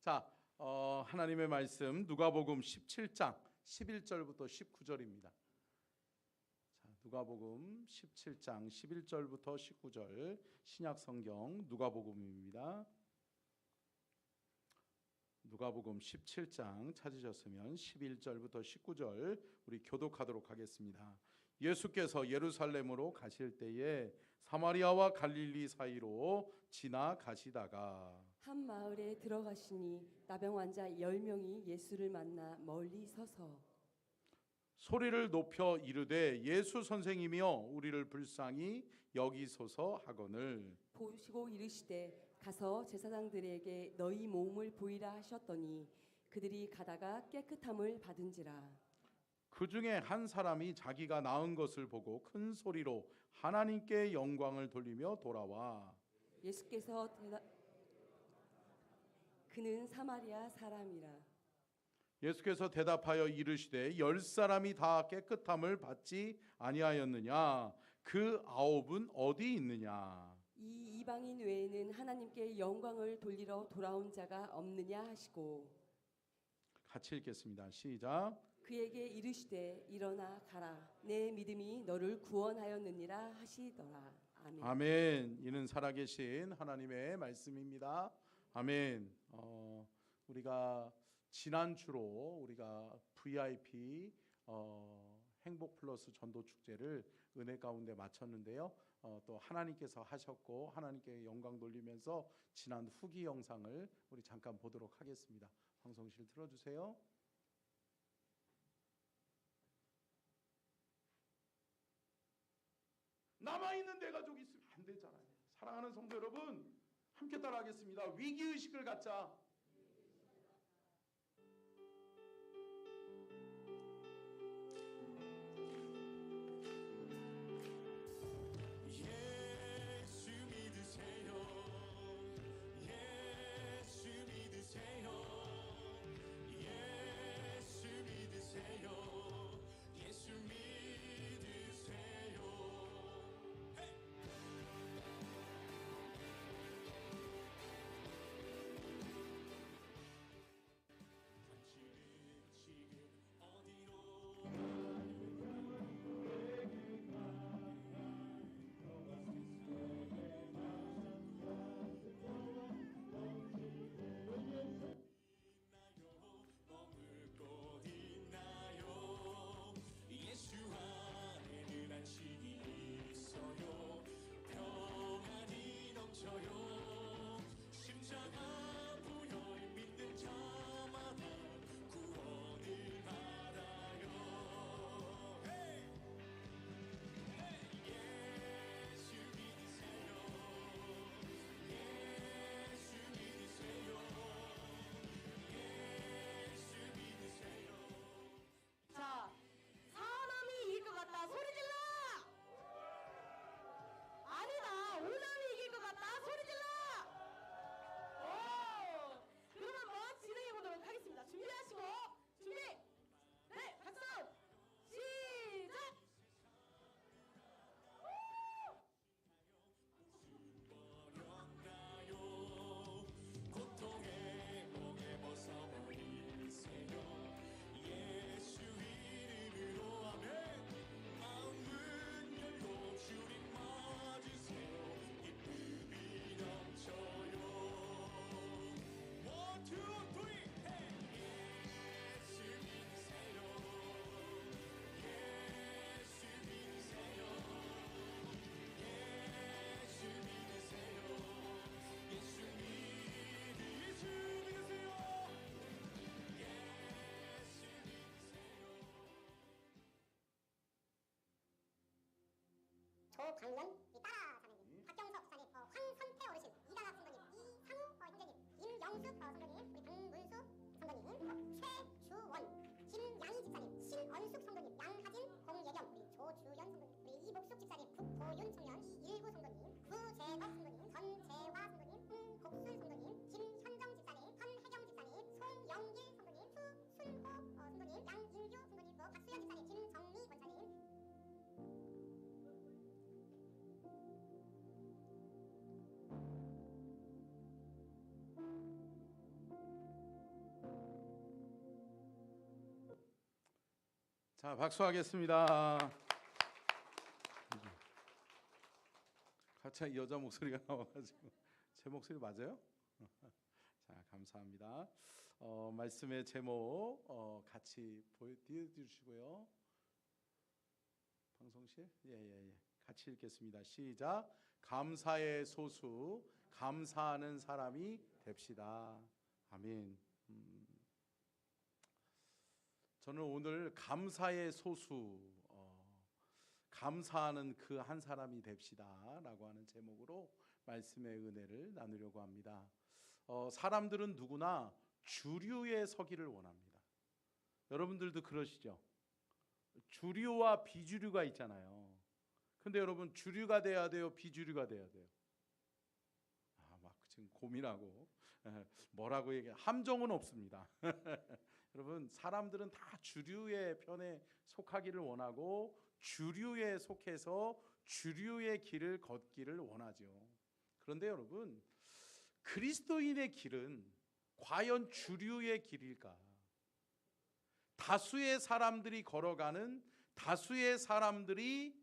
자, 하나님의 말씀 누가복음 17장 11절부터 19절입니다. 자, 누가복음 17장 11절부터 19절 신약 성경 누가복음입니다. 누가복음 17장 찾으셨으면 11절부터 19절 우리 교독하도록 하겠습니다. 예수께서 예루살렘으로 가실 때에 사마리아와 갈릴리 사이로 지나가시다가 한 마을에 들어가시니 나병 환자 10명이 예수를 만나 멀리 서서 소리를 높여 이르되 예수 선생이며 우리를 불쌍히 여기소서 하거늘 보시고 이르시되 가서 제사장들에게 너희 몸을 보이라 하셨더니 그들이 가다가 깨끗함을 받은지라. 그 중에 한 사람이 자기가 나은 것을 보고 큰 소리로 하나님께 영광을 돌리며 돌아와 예수께서 그는 사마리아 사람이라. 예수께서 대답하여 이르시되 10사람이 다 깨끗함을 받지 아니하였느냐 그 9은 어디 있느냐 이 이방인 외에는 하나님께 영광을 돌리러 돌아온 자가 없느냐 하시고 같이 읽겠습니다. 시작. 그에게 이르시되 일어나 가라 내 믿음이 너를 구원하였느니라 하시더라. 아멘. 아멘. 이는 살아계신 하나님의 말씀입니다. 아멘. 우리가 지난주로 우리가 VIP 행복 플러스 전도 축제를 은혜 가운데 마쳤는데요. 또 하나님께서 하셨고 하나님께 영광 돌리면서 지난 후기 영상을 우리 잠깐 보도록 하겠습니다. 방송실 틀어주세요. 남아있는 내 가족이 있으면 안 되잖아요. 사랑하는 성도 여러분 함께 따라하겠습니다. 위기의식을 갖자. 예수 믿으세요. 예수 믿으세요. 예수 믿으세요. 예수 믿으세요. 헤이! 당신은 지금 어디로 머물 곳 있나요? 예수 안에는 안식이 있어요. 평안이 넘쳐요. 심장아 부여 믿는 자마다 구원을 받아요. 헤이! 예수 믿으세요. 예수 믿으세요. 예수 믿으세요. 자, 사람이 이길 것 같다. 소리 질러! 아니다. 오남이 이길 것 같다. 소리 질러! 오! 그럼 한번 진행해 보도록 하겠습니다. 준비하시고, 준비! 네, 박수! 시작! 어렵나요? 고통의 몽에 벗어버리세요. 예수 이름으로 아멘. 마음은 열고 주님 맞으세요. 기쁨이 넘쳐요. One, two, three, hey! 예수 믿으세요. 예수 믿으세요. 예수 믿으세요. 예수 믿으세요. 예수 믿으세요. 조강원 따라 사장님, 박경석 사장님, 황선태 어르신, 이다락 선생님, 이상우 형제님, 김영숙 선생님, 우리 강문수 선생님, 최주원, 김양희 집사님, 신언숙 선생님, 양하진, 공예경, 우리 조주연 선생님, 우리 이복숙 집사님, 국보윤 청년, 이일구 선생님, 구재덕 선생님, 전재화 선생님, 홍곡술 선생님, 김현정 집사님, 한혜경 집사님, 송영길 선생님, 수순호 선생님, 양인규 선생님, 또 박수현 집사님, 김정미 권사님. 자, 박수하겠습니다. 갑자기 여자 목소리가 나와가지고 제 목소리 맞아요? 자, 감사합니다. 말씀의 제목 같이 띄워주시고요. 방송실? 예. 같이 읽겠습니다. 시작. 감사의 소수, 감사하는 사람이 됩시다. 아멘. 저는 오늘 감사의 소수, 감사하는 그 한 사람이 됩시다 라고 하는 제목으로 말씀의 은혜를 나누려고 합니다. 사람들은 누구나 주류에 서기를 원합니다. 여러분들도 그러시죠? 주류와 비주류가 있잖아요. 근데 여러분, 주류가 돼야 돼요? 비주류가 돼야 돼요? 막 지금 고민하고 뭐라고 얘기해. 함정은 없습니다. 여러분, 사람들은 다 주류의 편에 속하기를 원하고 주류에 속해서 주류의 길을 걷기를 원하죠. 그런데 여러분, 그리스도인의 길은 과연 주류의 길일까? 다수의 사람들이 걸어가는, 다수의 사람들이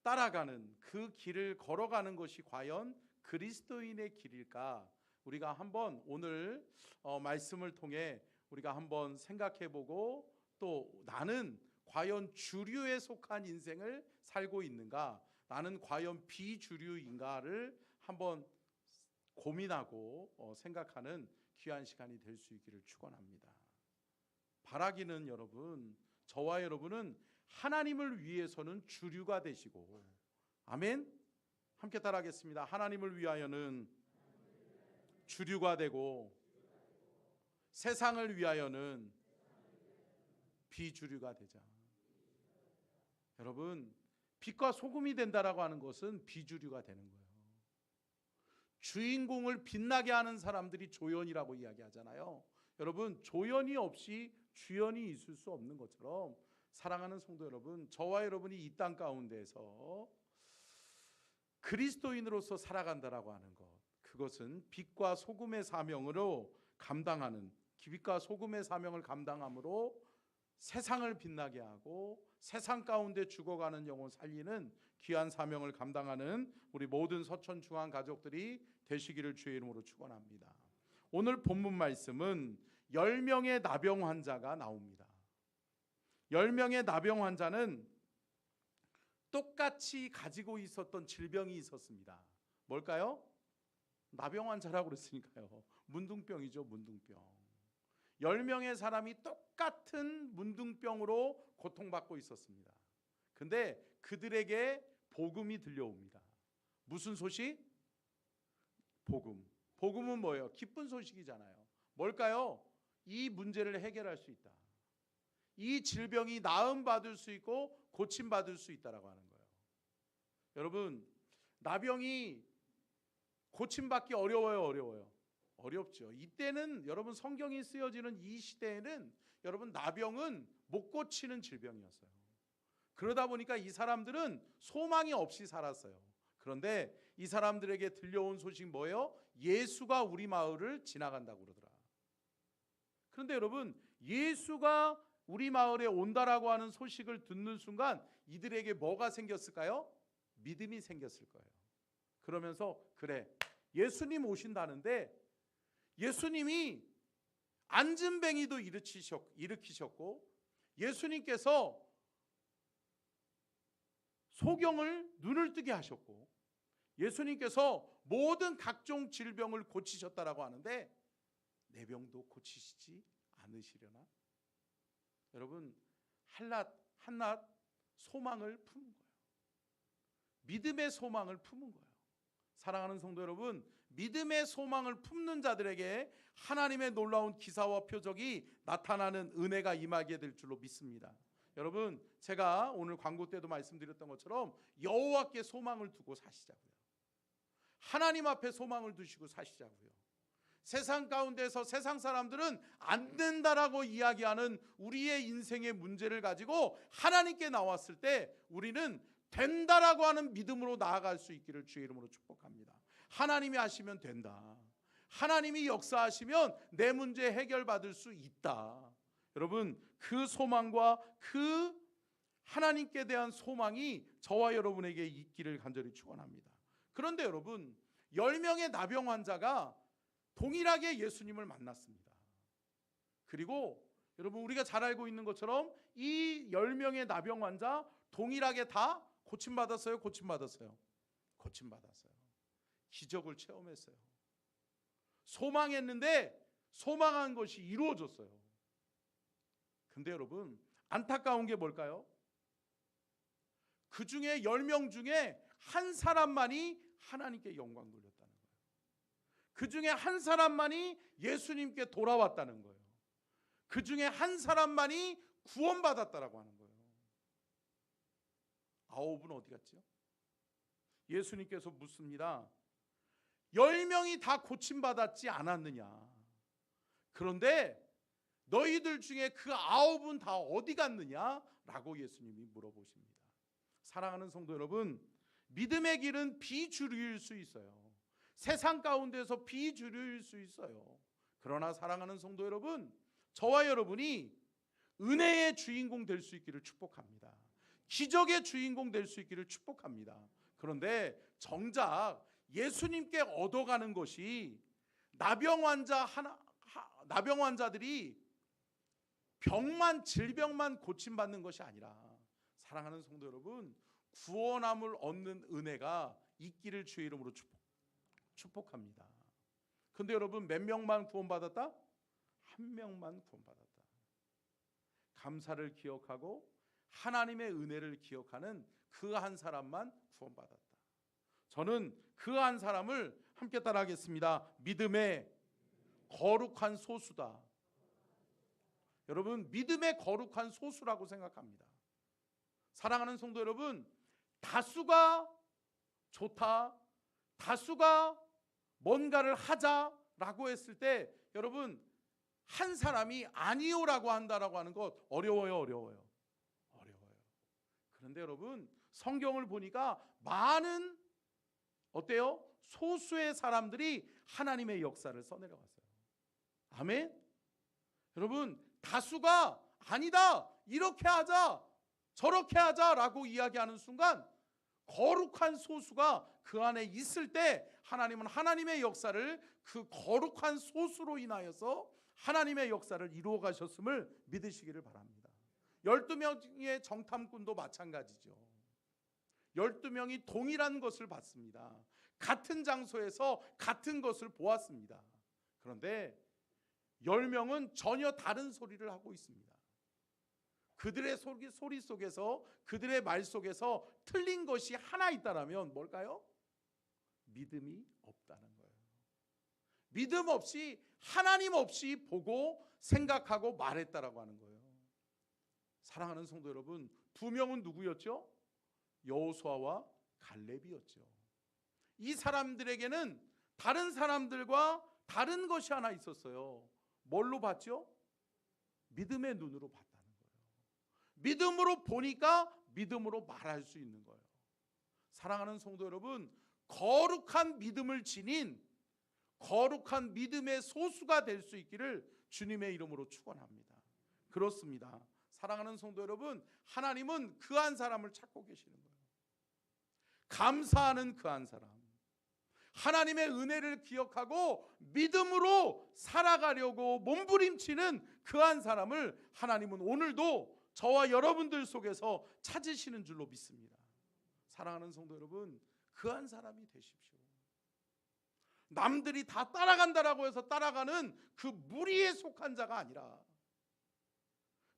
따라가는 그 길을 걸어가는 것이 과연 그리스도인의 길일까? 우리가 한번 오늘 말씀을 통해 우리가 한번 생각해보고, 또 나는 과연 주류에 속한 인생을 살고 있는가, 나는 과연 비주류인가를 한번 고민하고 생각하는 귀한 시간이 될 수 있기를 축원합니다. 바라기는 여러분, 저와 여러분은 하나님을 위해서는 주류가 되시고, 아멘. 함께 따라하겠습니다. 하나님을 위하여는 주류가 되고, 세상을 위하여는 비주류가 되자. 여러분, 빛과 소금이 된다라고 하는 것은 비주류가 되는 거예요. 주인공을 빛나게 하는 사람들이 조연이라고 이야기하잖아요. 여러분, 조연이 없이 주연이 있을 수 없는 것처럼, 사랑하는 성도 여러분, 저와 여러분이 이 땅 가운데에서 그리스도인으로서 살아간다라고 하는 것, 그것은 빛과 소금의 사명으로 감당하는, 빛과 소금의 사명을 감당함으로 세상을 빛나게 하고 세상 가운데 죽어가는 영혼 살리는 귀한 사명을 감당하는 우리 모든 서천중앙 가족들이 되시기를 주의 이름으로 축원합니다. 오늘 본문 말씀은 10명의 나병 환자가 나옵니다. 10명의 나병 환자는 똑같이 가지고 있었던 질병이 있었습니다. 뭘까요? 나병 환자라고 그랬으니까요. 문둥병이죠, 문둥병. 10명의 사람이 똑같은 문둥병으로 고통받고 있었습니다. 근데 그들에게 복음이 들려옵니다. 무슨 소식? 복음. 복음은 뭐예요? 기쁜 소식이잖아요. 뭘까요? 이 문제를 해결할 수 있다. 이 질병이 나음받을 수 있고 고침받을 수 있다라고 하는 거예요. 여러분, 나병이 고침받기 어려워요, 어려워요? 어렵죠. 이때는 여러분, 성경이 쓰여지는 이 시대에는 여러분, 나병은 못 고치는 질병이었어요. 그러다 보니까 이 사람들은 소망이 없이 살았어요. 그런데 이 사람들에게 들려온 소식 뭐예요? 예수가 우리 마을을 지나간다고 그러더라. 그런데 여러분, 예수가 우리 마을에 온다라고 하는 소식을 듣는 순간 이들에게 뭐가 생겼을까요? 믿음이 생겼을 거예요. 그러면서, 그래, 예수님 오신다는데, 예수님이 안진뱅이도 일으키셨고, 예수님께서 소경을 눈을 뜨게 하셨고, 예수님께서 모든 각종 질병을 고치셨다라고 하는데, 내 병도 고치시지 않으시려나? 여러분, 한낱 소망을 품은 거예요. 믿음의 소망을 품은 거예요. 사랑하는 성도 여러분, 믿음의 소망을 품는 자들에게 하나님의 놀라운 기사와 표적이 나타나는 은혜가 임하게 될 줄로 믿습니다. 여러분, 제가 오늘 광고 때도 말씀드렸던 것처럼 여호와께 소망을 두고 사시자고요. 하나님 앞에 소망을 두시고 사시자고요. 세상 가운데서 세상 사람들은 안 된다라고 이야기하는 우리의 인생의 문제를 가지고 하나님께 나왔을 때 우리는 된다라고 하는 믿음으로 나아갈 수 있기를 주의 이름으로 축복합니다. 하나님이 하시면 된다. 하나님이 역사하시면 내 문제 해결받을 수 있다. 여러분 그 소망과 그 하나님께 대한 소망이 저와 여러분에게 있기를 간절히 축원합니다. 그런데 여러분 10명의 나병 환자가 동일하게 예수님을 만났습니다. 그리고 여러분 우리가 잘 알고 있는 것처럼 이 10명의 나병 환자 동일하게 다 고침받았어요? 고침받았어요? 고침받았어요. 기적을 체험했어요. 소망했는데 소망한 것이 이루어졌어요. 근데 여러분 안타까운 게 뭘까요? 그 중에 10명 중에 한 사람만이 하나님께 영광 돌렸다는 거예요. 그 중에 한 사람만이 예수님께 돌아왔다는 거예요. 그 중에 한 사람만이 구원받았다라고 하는 거예요. 9은 어디 갔죠? 예수님께서 묻습니다. 10명이 다 고침받았지 않았느냐? 그런데 너희들 중에 그 9은 다 어디 갔느냐? 라고 예수님이 물어보십니다. 사랑하는 성도 여러분, 믿음의 길은 비주류일 수 있어요. 세상 가운데서 비주류일 수 있어요. 그러나 사랑하는 성도 여러분, 저와 여러분이 은혜의 주인공 될 수 있기를 축복합니다. 기적의 주인공 될 수 있기를 축복합니다. 그런데 정작 예수님께 얻어가는 것이 나병 환자들이 병만 질병만 고침받는 것이 아니라 사랑하는 성도 여러분 구원함을 얻는 은혜가 있기를 주의 이름으로 축복합니다. 근데 여러분 몇 명만 구원받았다? 한 명만 구원받았다. 감사를 기억하고 하나님의 은혜를 기억하는 그 한 사람만 구원받았다. 저는 그 한 사람을 함께 따라하겠습니다. 믿음의 거룩한 소수다. 여러분 믿음의 거룩한 소수라고 생각합니다. 사랑하는 성도 여러분, 다수가 좋다, 다수가 뭔가를 하자라고 했을 때 여러분 한 사람이 아니요라고 한다라고 하는 것 어려워요. 그런데 여러분 성경을 보니까 많은 어때요? 소수의 사람들이 하나님의 역사를 써내려갔어요. 아멘. 여러분 다수가 아니다, 이렇게 하자, 저렇게 하자라고 이야기하는 순간 거룩한 소수가 그 안에 있을 때 하나님은 하나님의 역사를 그 거룩한 소수로 인하여서 하나님의 역사를 이루어 가셨음을 믿으시기를 바랍니다. 12명의 정탐꾼도 마찬가지죠. 12명이 동일한 것을 봤습니다. 같은 장소에서 같은 것을 보았습니다. 그런데 10명은 전혀 다른 소리를 하고 있습니다. 그들의 소리 속에서, 그들의 말 속에서 틀린 것이 하나 있다라면 뭘까요? 믿음이 없다는 거예요. 믿음 없이, 하나님 없이 보고 생각하고 말했다라고 하는 거예요. 사랑하는 성도 여러분, 2명은 누구였죠? 여호수아와 갈렙이었죠. 이 사람들에게는 다른 사람들과 다른 것이 하나 있었어요. 뭘로 봤죠? 믿음의 눈으로 봤다는 거예요. 믿음으로 보니까 믿음으로 말할 수 있는 거예요. 사랑하는 성도 여러분, 거룩한 믿음을 지닌 거룩한 믿음의 소수가 될 수 있기를 주님의 이름으로 축원합니다. 그렇습니다. 사랑하는 성도 여러분, 하나님은 그 한 사람을 찾고 계시는 거예요. 감사하는 그 한 사람, 하나님의 은혜를 기억하고 믿음으로 살아가려고 몸부림치는 그 한 사람을 하나님은 오늘도 저와 여러분들 속에서 찾으시는 줄로 믿습니다. 사랑하는 성도 여러분, 그 한 사람이 되십시오. 남들이 다 따라간다라고 해서 따라가는 그 무리에 속한 자가 아니라,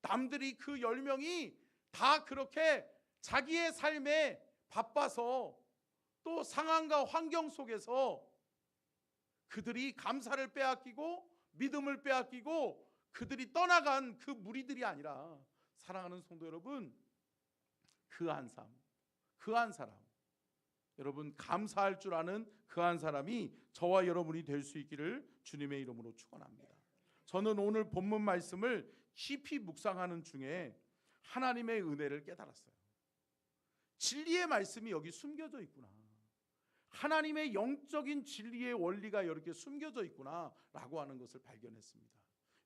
남들이 그 10명이 다 그렇게 자기의 삶에 바빠서 또 상황과 환경 속에서 그들이 감사를 빼앗기고 믿음을 빼앗기고 그들이 떠나간 그 무리들이 아니라, 사랑하는 성도 여러분, 그 한 사람, 여러분 감사할 줄 아는 그 한 사람이 저와 여러분이 될 수 있기를 주님의 이름으로 축원합니다. 저는 오늘 본문 말씀을 깊이 묵상하는 중에 하나님의 은혜를 깨달았어요. 진리의 말씀이 여기 숨겨져 있구나, 하나님의 영적인 진리의 원리가 이렇게 숨겨져 있구나 라고 하는 것을 발견했습니다.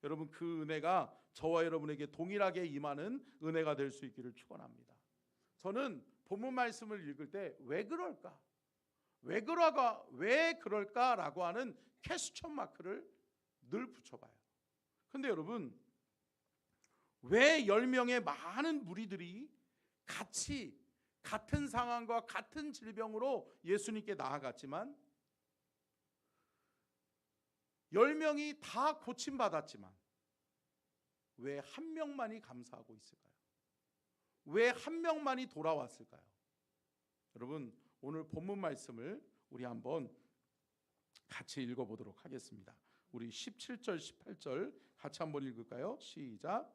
여러분 그 은혜가 저와 여러분에게 동일하게 임하는 은혜가 될 수 있기를 축원합니다. 저는 본문 말씀을 읽을 때 왜 그럴까? 왜 그럴까라고 하는 퀘스천 마크를 늘 붙여봐요. 근데 여러분 왜 10명의 많은 무리들이 같이 같은 상황과 같은 질병으로 예수님께 나아갔지만 10명이 다 고침받았지만 왜 한 명만이 감사하고 있을까요? 왜 한 명만이 돌아왔을까요? 여러분 오늘 본문 말씀을 우리 한번 같이 읽어보도록 하겠습니다. 우리 17절 18절 같이 한번 읽을까요? 시작.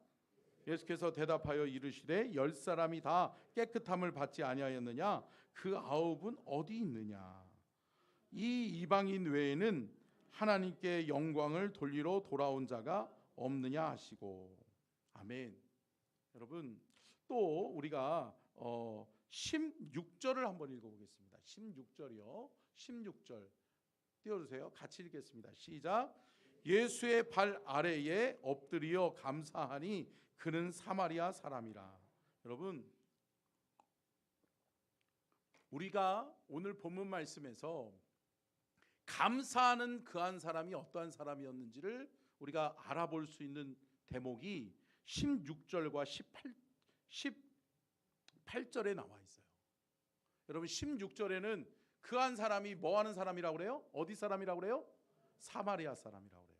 예수께서 대답하여 이르시되 10사람이 다 깨끗함을 받지 아니하였느냐? 그 9은 어디 있느냐? 이 이방인 외에는 하나님께 영광을 돌리러 돌아온 자가 없느냐 하시고. 아멘. 여러분 또 우리가 16절을 한번 읽어보겠습니다. 16절이요. 16절 띄워주세요. 같이 읽겠습니다. 시작. 예수의 발 아래에 엎드려 감사하니 그는 사마리아 사람이라. 여러분 우리가 오늘 본문 말씀에서 감사하는 그 한 사람이 어떠한 사람이었는지를 우리가 알아볼 수 있는 대목이 16절과 18절에 나와 있어요. 여러분 16절에는 그 한 사람이 뭐 하는 사람이라고 그래요? 어디 사람이라고 그래요? 사마리아 사람이라고 그래요.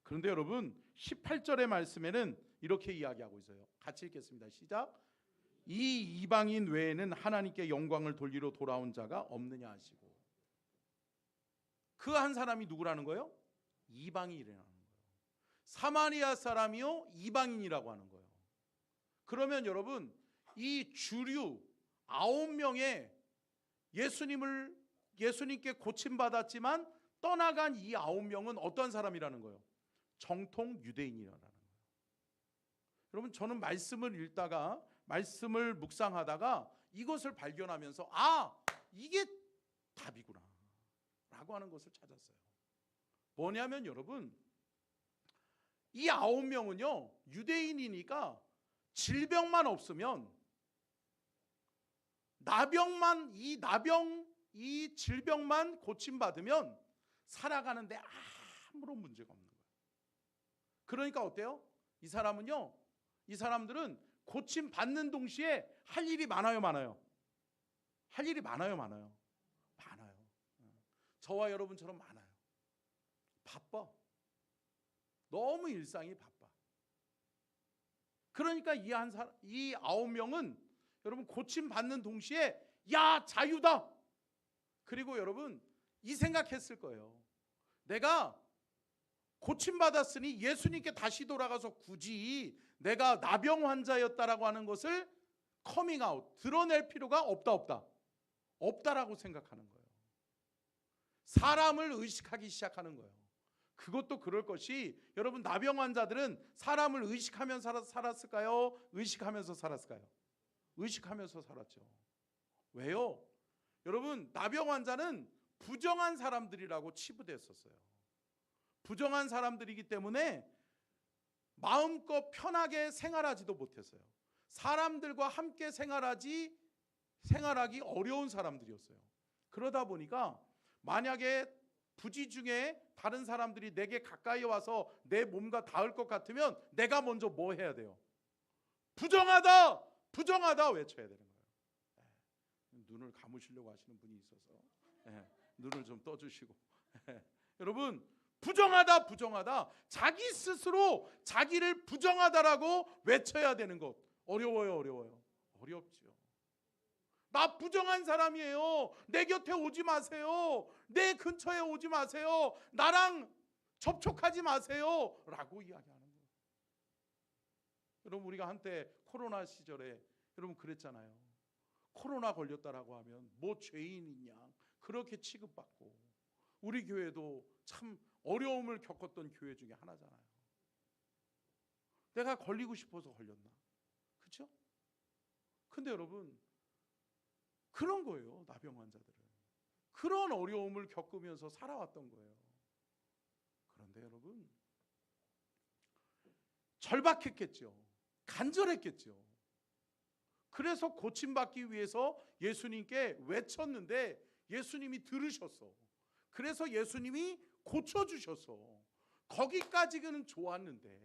그런데 여러분 18절의 말씀에는 이렇게 이야기하고 있어요. 같이 읽겠습니다. 시작. 이 이방인 외에는 하나님께 영광을 돌리러 돌아온 자가 없느냐 하시고. 그 한 사람이 누구라는 거예요? 이방인이라는 거예요. 사마리아 사람이요 이방인이라고 하는 거예요. 그러면 여러분 이 주류 9명의 예수님께 고침받았지만 떠나간 이 9명은 어떤 사람이라는 거예요? 정통 유대인이라는 거예요. 여러분 저는 말씀을 읽다가 말씀을 묵상하다가 이것을 발견하면서 이게 답이구나 라고 하는 것을 찾았어요. 뭐냐면 여러분 이 9명은요 유대인이니까 질병만 없으면 이 질병만 고침받으면 살아가는데 아무런 문제가 없는 거예요. 그러니까 어때요? 이 사람들은 고침 받는 동시에 할 일이 많아요. 할 일이 많아요. 저와 여러분처럼 많아요. 바빠. 너무 일상이 바빠. 그러니까 이 9명은 여러분 고침 받는 동시에 야 자유다. 그리고 여러분 이 생각했을 거예요. 내가 고침 받았으니 예수님께 다시 돌아가서 굳이 내가 나병 환자였다라고 하는 것을 커밍아웃 드러낼 필요가 없다라고 생각하는 거예요. 사람을 의식하기 시작하는 거예요. 그것도 그럴 것이 여러분 나병 환자들은 사람을 의식하면서 살았을까요? 의식하면서 살았을까요? 의식하면서 살았죠. 왜요? 여러분 나병 환자는 부정한 사람들이라고 치부됐었어요. 부정한 사람들이기 때문에 마음껏 편하게 생활하지도 못했어요. 사람들과 함께 생활하기 어려운 사람들이었어요. 그러다 보니까 만약에 부지 중에 다른 사람들이 내게 가까이 와서 내 몸과 닿을 것 같으면 내가 먼저 뭐 해야 돼요? 부정하다 외쳐야 되는 거예요. 눈을 감으시려고 하시는 분이 있어서 눈을 좀 떠주시고 여러분 부정하다 자기 스스로 자기를 부정하다라고 외쳐야 되는 것 어려워요. 어렵죠. 나 부정한 사람이에요. 내 곁에 오지 마세요. 내 근처에 오지 마세요. 나랑 접촉하지 마세요 라고 이야기하는 거예요. 여러분 우리가 한때 코로나 시절에 여러분 그랬잖아요. 코로나 걸렸다라고 하면 뭐 죄인이냐 그렇게 취급받고 우리 교회도 참 어려움을 겪었던 교회 중에 하나잖아요. 내가 걸리고 싶어서 걸렸나? 그렇죠? 근데 여러분 그런 거예요. 나병 환자들은 그런 어려움을 겪으면서 살아왔던 거예요. 그런데 여러분 절박했겠죠. 간절했겠죠. 그래서 고침받기 위해서 예수님께 외쳤는데 예수님이 들으셨어. 그래서 예수님이 고쳐주셨어. 거기까지는 좋았는데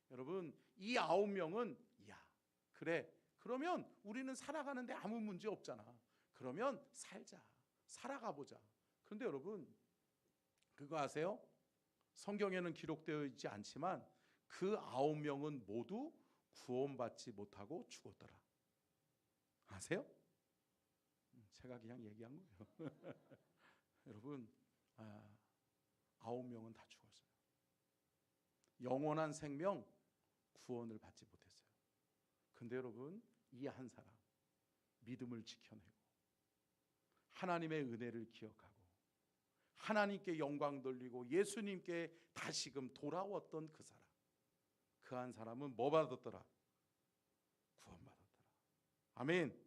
여러분, 이 9명은 야, 그래, 그러면 우리는 살아가는데 아무 문제 없잖아. 그러면 살자, 살아가 보자. 그런데 여러분, 그거 아세요? 성경에는 기록되어 있지 않지만 그 9명은 모두 구원받지 못하고 죽었더라. 아세요? 제가 그냥 얘기한 거예요. 여러분, 9명은 다 죽었어요. 영원한 생명, 구원을 받지 못했어요. 근데 여러분, 이 한 사람 믿음을 지켜내고 하나님의 은혜를 기억하고 하나님께 영광 돌리고 예수님께 다시금 돌아왔던 그 사람, 그 한 사람은 뭐 받았더라? 구원받았더라. 아멘.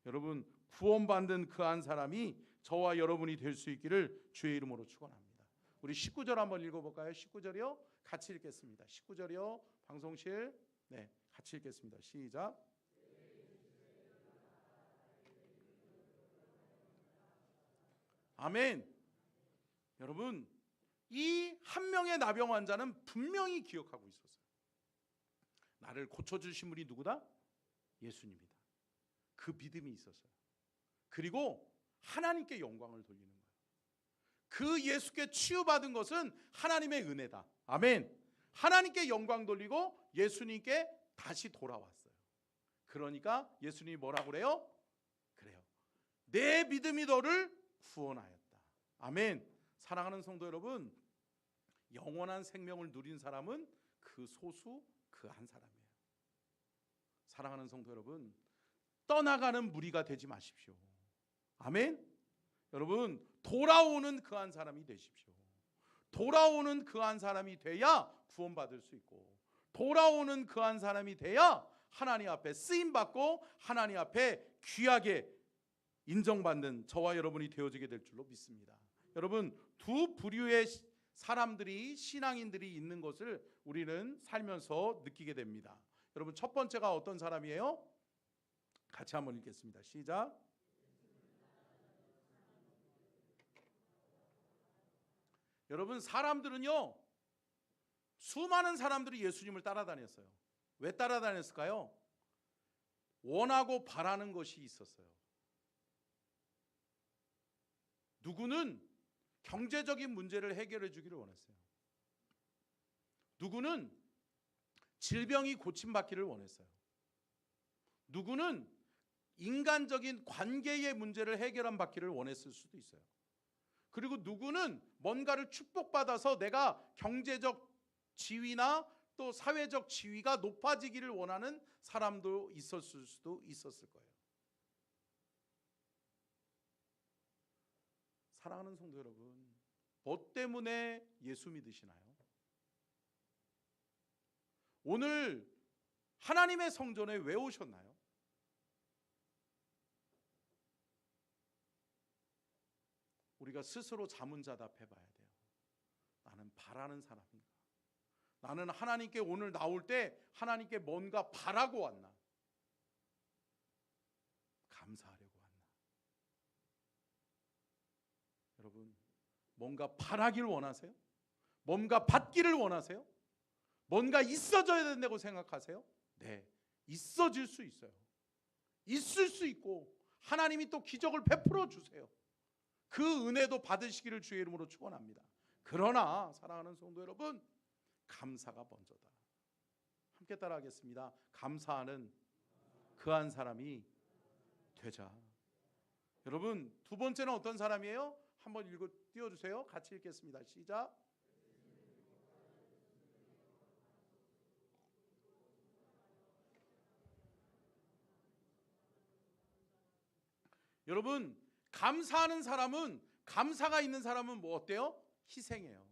여러분, 구원받는 그 한 사람이 저와 여러분이 될 수 있기를 주의 이름으로 축원합니다. 우리 19절 한번 읽어볼까요? 19절이요. 같이 읽겠습니다. 19절이요. 방송실, 네, 같이 읽겠습니다. 시작. 아멘. 여러분, 이 한 명의 나병 환자는 분명히 기억하고 있었어요. 나를 고쳐주신 분이 누구다? 예수님이다. 그 믿음이 있었어요. 그리고 하나님께 영광을 돌리는 거예요. 그 예수께 치유받은 것은 하나님의 은혜다. 아멘. 하나님께 영광 돌리고 예수님께 다시 돌아왔어요. 그러니까 예수님이 뭐라고 그래요? 그래요. 내 믿음이 너를 구원하였다. 아멘. 사랑하는 성도 여러분, 영원한 생명을 누린 사람은 그 소수 그 한 사람이에요. 사랑하는 성도 여러분, 떠나가는 무리가 되지 마십시오. 아멘. 여러분, 돌아오는 그 한 사람이 되십시오. 돌아오는 그 한 사람이 돼야 구원받을 수 있고, 돌아오는 그 한 사람이 돼야 하나님 앞에 쓰임받고 하나님 앞에 귀하게 인정받는 저와 여러분이 되어지게 될 줄로 믿습니다. 여러분, 두 부류의 사람들이, 신앙인들이 있는 것을 우리는 살면서 느끼게 됩니다. 여러분, 첫 번째가 어떤 사람이에요? 같이 한번 읽겠습니다. 시작. 여러분, 사람들은요, 수많은 사람들이 예수님을 따라다녔어요. 왜 따라다녔을까요? 원하고 바라는 것이 있었어요. 누구는 경제적인 문제를 해결해 주기를 원했어요. 누구는 질병이 고침받기를 원했어요. 누구는 인간적인 관계의 문제를 해결한 받기를 원했을 수도 있어요. 그리고 누구는 뭔가를 축복받아서 내가 경제적 지위나 또 사회적 지위가 높아지기를 원하는 사람도 있었을 수도 있었을 거예요. 사랑하는 성도 여러분, 뭐 때문에 예수 믿으시나요? 오늘 하나님의 성전에 왜 오셨나요? 우리가 스스로 자문자답해 봐야 돼요. 나는 바라는 사람인가? 나는 하나님께 오늘 나올 때 하나님께 뭔가 바라고 왔나? 감사하려고 왔나? 여러분, 뭔가 바라기를 원하세요? 뭔가 받기를 원하세요? 뭔가 있어져야 된다고 생각하세요? 네, 있어질 수 있어요. 있을 수 있고 하나님이 또 기적을 베풀어 주세요. 그 은혜도 받으시기를 주의 이름으로 축원합니다. 그러나 사랑하는 성도 여러분, 감사가 먼저다. 함께 따라하겠습니다. 감사하는 그 한 사람이 되자. 여러분, 두 번째는 어떤 사람이에요? 한번 띄워주세요. 같이 읽겠습니다. 시작. 여러분, 감사하는 사람은, 감사가 있는 사람은 뭐 어때요? 희생해요.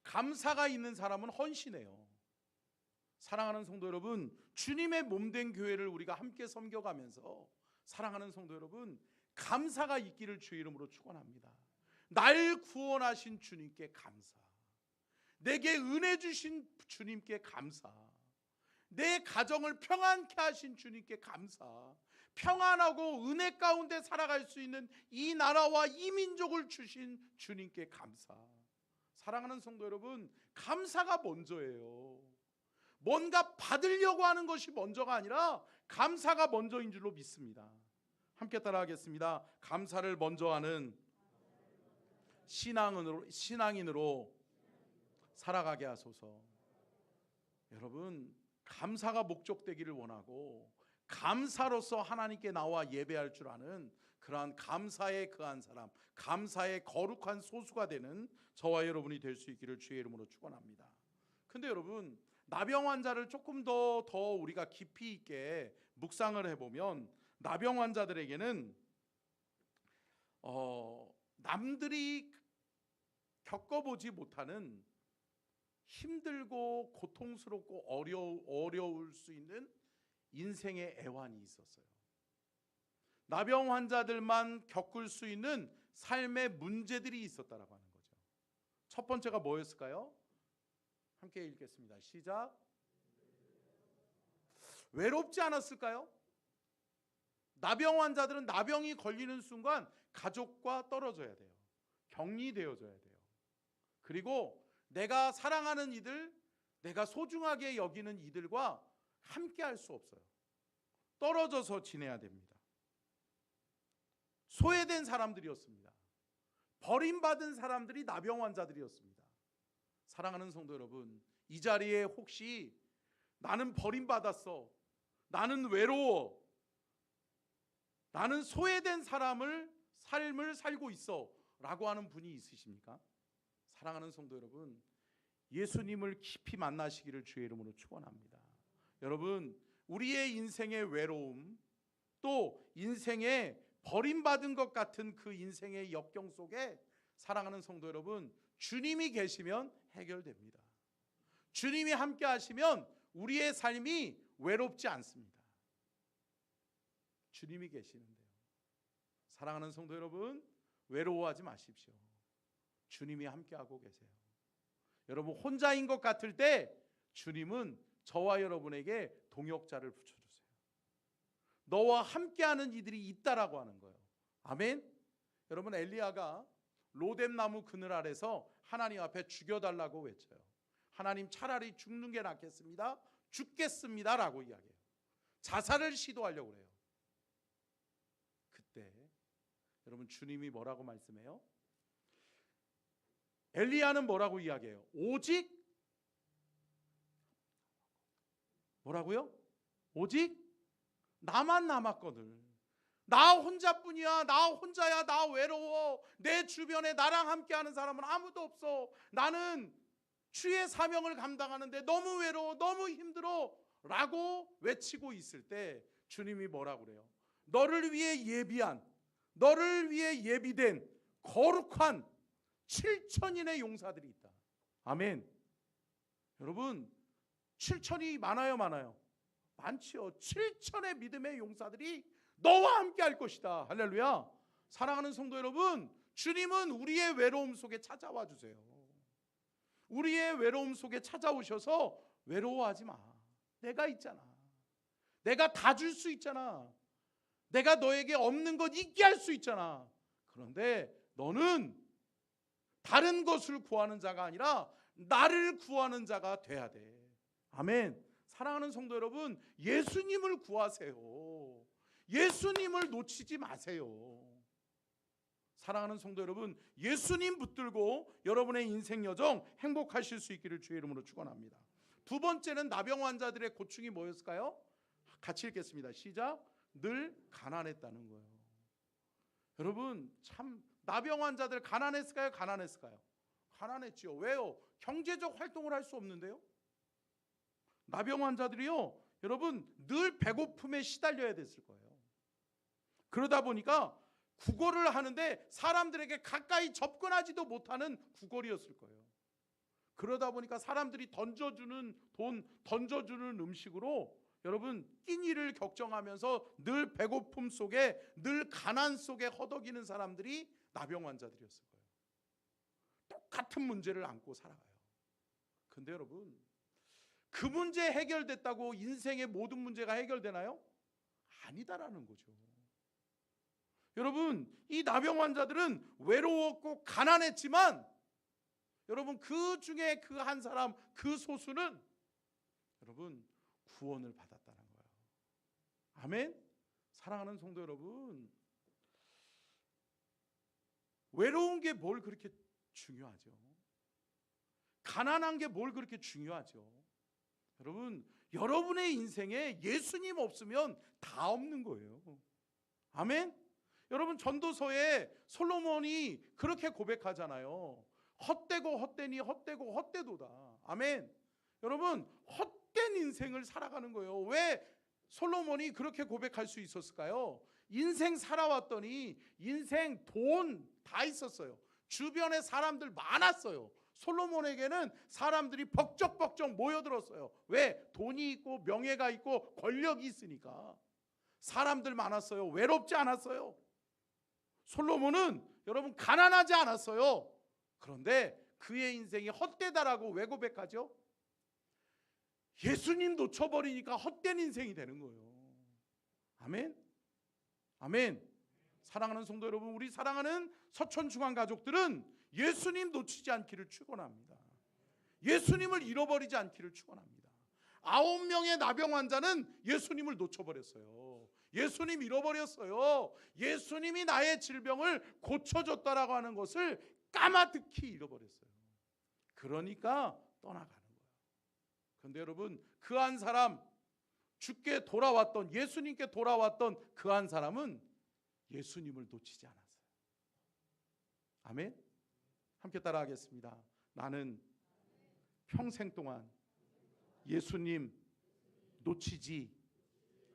감사가 있는 사람은 헌신해요. 사랑하는 성도 여러분, 주님의 몸된 교회를 우리가 함께 섬겨가면서 사랑하는 성도 여러분, 감사가 있기를 주의 이름으로 축원합니다. 날 구원하신 주님께 감사, 내게 은혜 주신 주님께 감사, 내 가정을 평안케 하신 주님께 감사. 평안하고 은혜 가운데 살아갈 수 있는 이 나라와 이 민족을 주신 주님께 감사. 사랑하는 성도 여러분, 감사가 먼저예요. 뭔가 받으려고 하는 것이 먼저가 아니라 감사가 먼저인 줄로 믿습니다. 함께 따라하겠습니다. 감사를 먼저 하는 신앙인으로 살아가게 하소서. 여러분, 감사가 목적되기를 원하고 감사로서 하나님께 나와 예배할 줄 아는 그러한 감사에 거한 사람, 감사의 거룩한 소수가 되는 저와 여러분이 될 수 있기를 주의 이름으로 축원합니다. 근데 여러분, 나병 환자를 조금 더 우리가 깊이 있게 묵상을 해보면 나병 환자들에게는 남들이 겪어보지 못하는 힘들고 고통스럽고 어려울 수 있는 인생의 애환이 있었어요. 나병 환자들만 겪을 수 있는 삶의 문제들이 있었다라고 하는 거죠. 첫 번째가 뭐였을까요? 함께 읽겠습니다. 시작. 외롭지 않았을까요? 나병 환자들은 나병이 걸리는 순간 가족과 떨어져야 돼요. 격리되어져야 돼요. 그리고 내가 사랑하는 이들, 내가 소중하게 여기는 이들과 함께 할 수 없어요. 떨어져서 지내야 됩니다. 소외된 사람들이었습니다. 버림받은 사람들이 나병 환자들이었습니다. 사랑하는 성도 여러분, 이 자리에 혹시 나는 버림받았어, 나는 외로워, 나는 소외된 삶을 살고 있어 라고 하는 분이 있으십니까? 사랑하는 성도 여러분, 예수님을 깊이 만나시기를 주의 이름으로 축원합니다. 여러분, 우리의 인생의 외로움, 또 인생의 버림받은 것 같은 그 인생의 역경 속에 사랑하는 성도 여러분, 주님이 계시면 해결됩니다. 주님이 함께 하시면 우리의 삶이 외롭지 않습니다. 주님이 계시는데요. 사랑하는 성도 여러분, 외로워하지 마십시오. 주님이 함께하고 계세요. 여러분, 혼자인 것 같을 때 주님은 저와 여러분에게 동역자를 붙여주세요. 너와 함께하는 이들이 있다라고 하는 거예요. 아멘. 여러분, 엘리야가 로뎀나무 그늘 아래서 하나님 앞에 죽여달라고 외쳐요. 하나님, 차라리 죽는 게 낫겠습니다, 죽겠습니다 라고 이야기해요. 자살을 시도하려고 그래요. 그때 여러분, 주님이 뭐라고 말씀해요? 엘리야는 뭐라고 이야기해요? 오직 뭐라고요? 오직 나만 남았거늘. 나 혼자뿐이야, 나 혼자야, 나 외로워, 내 주변에 나랑 함께하는 사람은 아무도 없어, 나는 주의 사명을 감당하는데 너무 외로워, 너무 힘들어 라고 외치고 있을 때 주님이 뭐라고 그래요? 너를 위해 예비한, 너를 위해 예비된 거룩한 7,000인의 용사들이 있다. 아멘. 여러분, 7,000이 많아요, 많아요? 많지요. 7,000의 믿음의 용사들이 너와 함께 할 것이다. 할렐루야. 사랑하는 성도 여러분, 주님은 우리의 외로움 속에 찾아와 주세요. 우리의 외로움 속에 찾아오셔서 외로워하지 마. 내가 있잖아. 내가 다 줄 수 있잖아. 내가 너에게 없는 것 있게 할 수 있잖아. 그런데 너는 다른 것을 구하는 자가 아니라 나를 구하는 자가 돼야 돼. 아멘. 사랑하는 성도 여러분, 예수님을 구하세요. 예수님을 놓치지 마세요. 사랑하는 성도 여러분, 예수님 붙들고 여러분의 인생 여정 행복하실 수 있기를 주의 이름으로 축원합니다. 두 번째는 나병 환자들의 고충이 뭐였을까요? 같이 읽겠습니다. 시작. 늘 가난했다는 거예요. 여러분, 참 나병 환자들 가난했을까요? 가난했을까요? 가난했지요. 왜요? 경제적 활동을 할 수 없는데요. 나병 환자들이요, 여러분, 늘 배고픔에 시달려야 됐을 거예요. 그러다 보니까 구걸을 하는데 사람들에게 가까이 접근하지도 못하는 구걸이었을 거예요. 그러다 보니까 사람들이 던져주는 돈, 던져주는 음식으로 여러분 끼니를 걱정하면서 늘 배고픔 속에, 늘 가난 속에 허덕이는 사람들이 나병 환자들이었을 거예요. 똑같은 문제를 안고 살아가요. 근데 여러분, 그 문제 해결됐다고 인생의 모든 문제가 해결되나요? 아니다라는 거죠. 여러분, 이 나병 환자들은 외로웠고 가난했지만 여러분, 그 중에 그 한 사람, 그 소수는 여러분 구원을 받았다는 거예요. 아멘. 사랑하는 성도 여러분, 외로운 게 뭘 그렇게 중요하죠? 가난한 게 뭘 그렇게 중요하죠? 여러분, 여러분의 인생에 예수님 없으면 다 없는 거예요. 아멘. 여러분, 전도서에 솔로몬이 그렇게 고백하잖아요. 헛되고 헛되니 헛되고 헛되도다. 아멘. 여러분, 헛된 인생을 살아가는 거예요. 왜 솔로몬이 그렇게 고백할 수 있었을까요? 인생 살아왔더니 인생 돈 다 있었어요. 주변에 사람들 많았어요. 솔로몬에게는 사람들이 벅적벅적 모여들었어요. 왜? 돈이 있고 명예가 있고 권력이 있으니까. 사람들 많았어요. 외롭지 않았어요. 솔로몬은 여러분 가난하지 않았어요. 그런데 그의 인생이 헛되다라고 왜 고백하죠? 예수님 놓쳐버리니까 헛된 인생이 되는 거예요. 아멘. 아멘. 사랑하는 성도 여러분, 우리 사랑하는 서천중앙 가족들은 예수님 놓치지 않기를 축원합니다. 예수님을 잃어버리지 않기를 축원합니다. 9명의 나병 환자는 예수님을 놓쳐버렸어요. 예수님 잃어버렸어요. 예수님이 나의 질병을 고쳐줬다라고 하는 것을 까마득히 잃어버렸어요. 그러니까 떠나가는 거예요. 그런데 여러분, 그 한 사람, 주께 돌아왔던, 예수님께 돌아왔던 그 한 사람은 예수님을 놓치지 않았어요. 아멘. 함께 따라하겠습니다. 나는 평생 동안 예수님 놓치지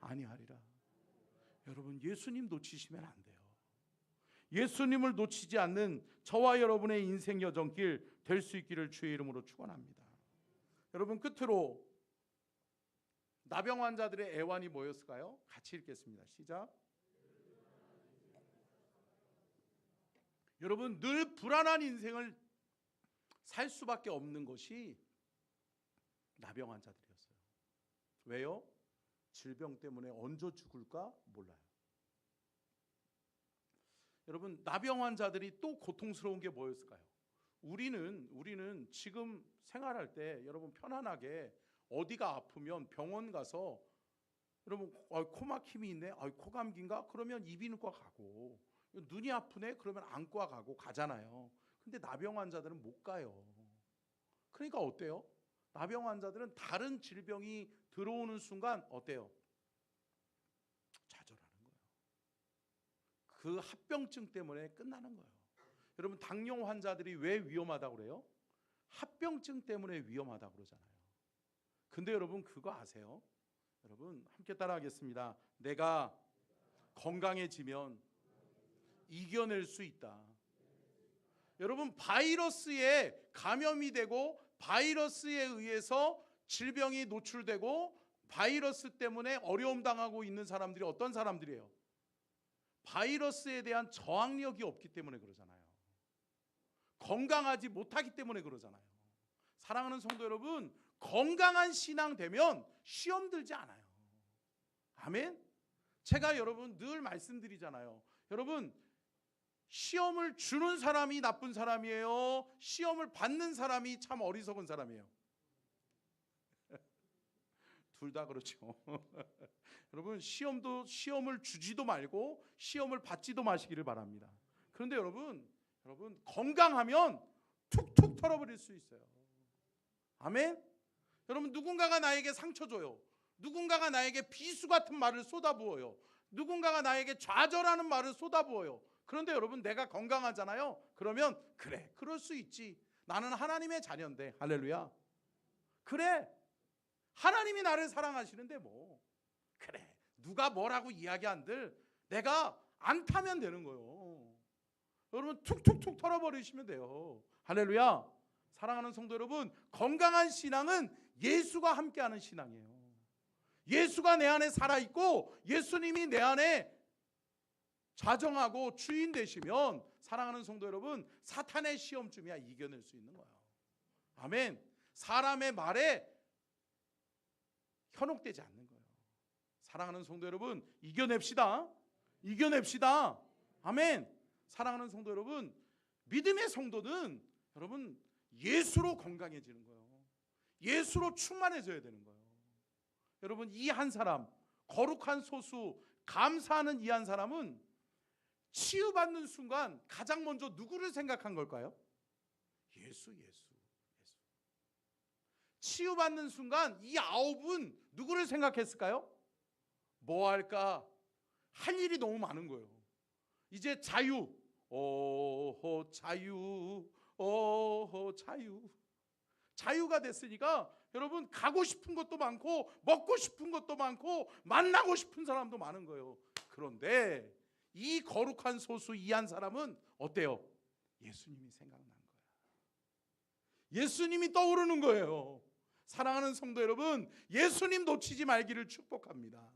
아니하리라. 여러분, 예수님 놓치시면 안 돼요. 예수님을 놓치지 않는 저와 여러분의 인생 여정길 될 수 있기를 주의 이름으로 축원합니다. 여러분, 끝으로 나병 환자들의 애환이 뭐였을까요? 같이 읽겠습니다. 시작. 여러분, 늘 불안한 인생을 살 수밖에 없는 것이 나병 환자들이었어요. 왜요? 질병 때문에 언제 죽을까 몰라요. 여러분, 나병 환자들이 또 고통스러운 게 뭐였을까요? 우리는 지금 생활할 때 여러분 편안하게 어디가 아프면 병원 가서 여러분 코 막힘이 있네, 코 감기인가? 그러면 이비인후과 가고, 눈이 아프네? 그러면 안과 가고 가잖아요. 근데 나병 환자들은 못 가요. 그러니까 어때요? 나병 환자들은 다른 질병이 들어오는 순간 어때요? 좌절하는 거예요. 그 합병증 때문에 끝나는 거예요. 여러분, 당뇨 환자들이 왜 위험하다고 그래요? 합병증 때문에 위험하다고 그러잖아요. 근데 여러분 그거 아세요? 여러분 함께 따라하겠습니다. 내가 건강해지면 이겨낼 수 있다. 여러분, 바이러스에 감염이 되고 바이러스에 의해서 질병이 노출되고 바이러스 때문에 어려움 당하고 있는 사람들이 어떤 사람들이에요? 바이러스에 대한 저항력이 없기 때문에 그러잖아요. 건강하지 못하기 때문에 그러잖아요. 사랑하는 성도 여러분, 건강한 신앙 되면 시험 들지 않아요. 아멘. 제가 여러분 늘 말씀드리잖아요. 여러분, 시험을 주는 사람이 나쁜 사람이에요? 시험을 받는 사람이 참 어리석은 사람이에요? 둘 다 그렇죠. 여러분, 시험을 주지도 말고 시험을 받지도 마시기를 바랍니다. 그런데 여러분 건강하면 툭툭 털어버릴 수 있어요. 아멘. 여러분, 누군가가 나에게 상처 줘요. 누군가가 나에게 비수 같은 말을 쏟아부어요. 누군가가 나에게 좌절하는 말을 쏟아부어요. 그런데 여러분, 내가 건강하잖아요. 그러면 그래, 그럴 수 있지. 나는 하나님의 자녀인데. 할렐루야. 그래, 하나님이 나를 사랑하시는데 뭐, 그래, 누가 뭐라고 이야기한들 내가 안 타면 되는 거예요. 여러분, 툭툭툭 털어버리시면 돼요. 할렐루야. 사랑하는 성도 여러분, 건강한 신앙은 예수가 함께하는 신앙이에요. 예수가 내 안에 살아있고 예수님이 내 안에 자정하고 주인 되시면, 사랑하는 성도 여러분, 사탄의 시험쯤이야 이겨낼 수 있는 거예요. 아멘. 사람의 말에 현혹되지 않는 거예요. 사랑하는 성도 여러분, 이겨냅시다. 이겨냅시다. 아멘. 사랑하는 성도 여러분, 믿음의 성도는 여러분 예수로 건강해지는 거예요. 예수로 충만해져야 되는 거예요. 여러분, 이 한 사람, 거룩한 소수, 감사하는 이 한 사람은 치유받는 순간 가장 먼저 누구를 생각한 걸까요? 예수. 치유받는 순간 이 9은 누구를 생각했을까요? 뭐 할까? 할 일이 너무 많은 거예요. 이제 자유, 자유, 자유. 자유가 됐으니까 여러분 가고 싶은 것도 많고 먹고 싶은 것도 많고 만나고 싶은 사람도 많은 거예요. 그런데 이 거룩한 소수 이 한 사람은 어때요? 예수님이 생각나는 거예요. 예수님이 떠오르는 거예요. 사랑하는 성도 여러분, 예수님 놓치지 말기를 축복합니다.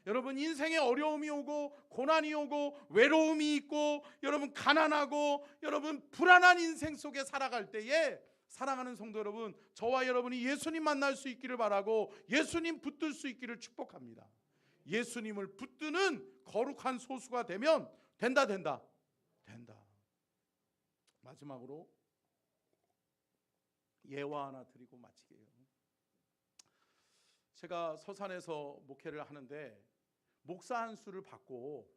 여러분, 인생에 어려움이 오고 고난이 오고 외로움이 있고 여러분 가난하고 여러분 불안한 인생 속에 살아갈 때에 사랑하는 성도 여러분, 저와 여러분이 예수님 만날 수 있기를 바라고 예수님 붙들 수 있기를 축복합니다. 예수님을 붙드는 거룩한 소수가 되면 된다. 마지막으로 예화 하나 드리고 마치게요. 제가 서산에서 목회를 하는데 목사 한 수를 받고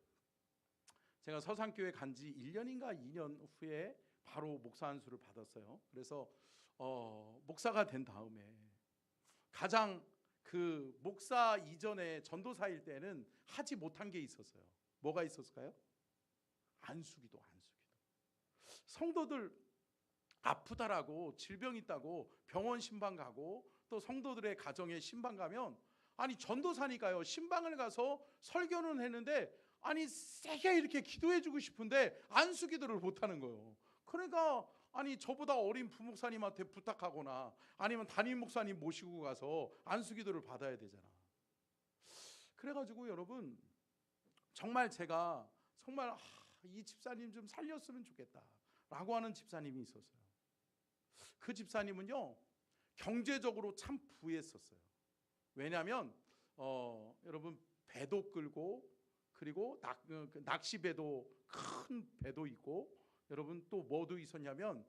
제가 서산교회 간 지 1년인가 2년 후에 바로 목사 한 수를 받았어요. 그래서 목사가 된 다음에 가장 그 목사 이전에 전도사일 때는 하지 못한 게 있었어요. 뭐가 있었을까요? 안수기도. 성도들 아프다라고 질병 있다고 병원 신방 가고 또 성도들의 가정에 신방 가면 아니 전도사니까요. 신방을 가서 설교는 했는데 아니 세게 이렇게 기도해 주고 싶은데 안수기도를 못 하는 거예요. 그러니까 아니 저보다 어린 부목사님한테 부탁하거나 아니면 담임 목사님 모시고 가서 안수기도를 받아야 되잖아. 그래가지고 여러분 정말 제가 정말 이 집사님 좀 살렸으면 좋겠다 라고 하는 집사님이 있었어요. 그 집사님은요 경제적으로 참 부했었어요. 왜냐하면 여러분 배도 끌고 그리고 낚시 배도 큰 배도 있고 여러분 또 뭐도 있었냐면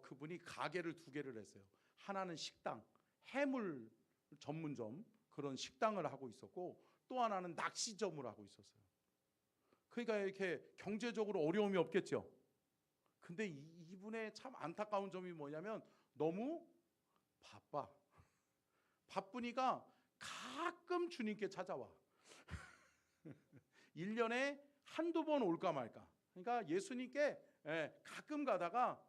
그분이 가게를 2개를 했어요. 하나는 식당, 해물 전문점 그런 식당을 하고 있었고 또 하나는 낚시점을 하고 있었어요. 그러니까 이렇게 경제적으로 어려움이 없겠죠. 근데 이분의 참 안타까운 점이 뭐냐면 너무 바쁘니까 가끔 주님께 찾아와. 1년에 한두 번 올까 말까. 그러니까 예수님께 가끔 가다가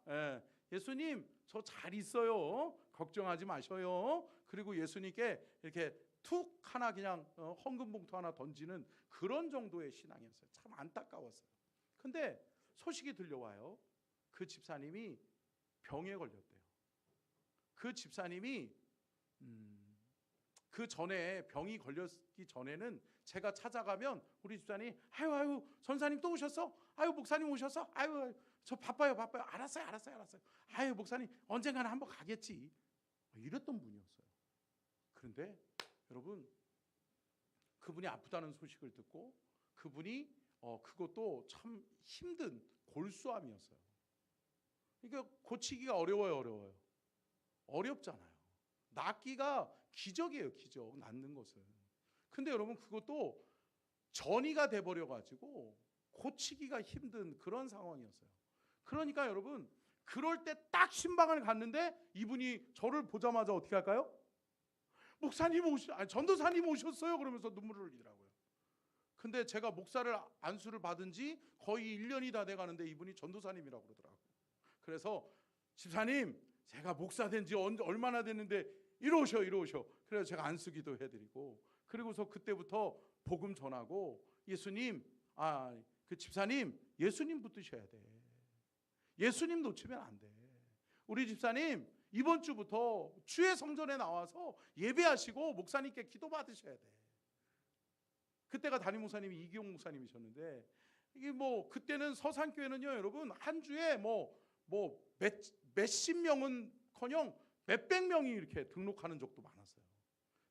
예수님 저 잘 있어요. 걱정하지 마셔요. 그리고 예수님께 이렇게 툭 하나 그냥 헌금 봉투 하나 던지는 그런 정도의 신앙이었어요. 참 안타까웠어요. 근데 소식이 들려와요. 그 집사님이 병에 걸렸대요. 그 집사님이 그 전에 병이 걸렸기 전에는 제가 찾아가면 우리 집사님 아유 선사님 또 오셨어? 아유 목사님 오셨어? 아유 저 바빠요. 알았어요. 아유 목사님 언젠가는 한번 가겠지. 이랬던 분이었어요. 그런데 여러분 그분이 아프다는 소식을 듣고 그분이 그것도 참 힘든 골수암이었어요. 그러니까 고치기가 어려워요. 어렵잖아요. 낫기가 기적이에요. 기적. 낫는 것은. 근데 여러분 그것도 전이가 돼버려가지고 고치기가 힘든 그런 상황이었어요. 그러니까 여러분 그럴 때 딱 신방을 갔는데 이분이 저를 보자마자 어떻게 할까요? 전도사님 오셨어요. 그러면서 눈물을 흘리더라고요. 근데 제가 목사를 안수를 받은 지 거의 1년이 다 돼가는데 이분이 전도사님이라고 그러더라고요. 그래서 집사님 제가 목사 된 지 얼마나 됐는데 이러셔. 그래서 제가 안수기도 해드리고 그리고서 그때부터 복음 전하고 예수님 그 집사님 예수님 붙드셔야 돼. 예수님 놓치면 안 돼. 우리 집사님 이번 주부터 주의 성전에 나와서 예배하시고 목사님께 기도 받으셔야 돼. 그때가 담임 목사님이 이기용 목사님이셨는데 이게 그때는 서산교회는요 여러분 한 주에 몇십 명은커녕 몇백 명이 이렇게 등록하는 적도 많았어요.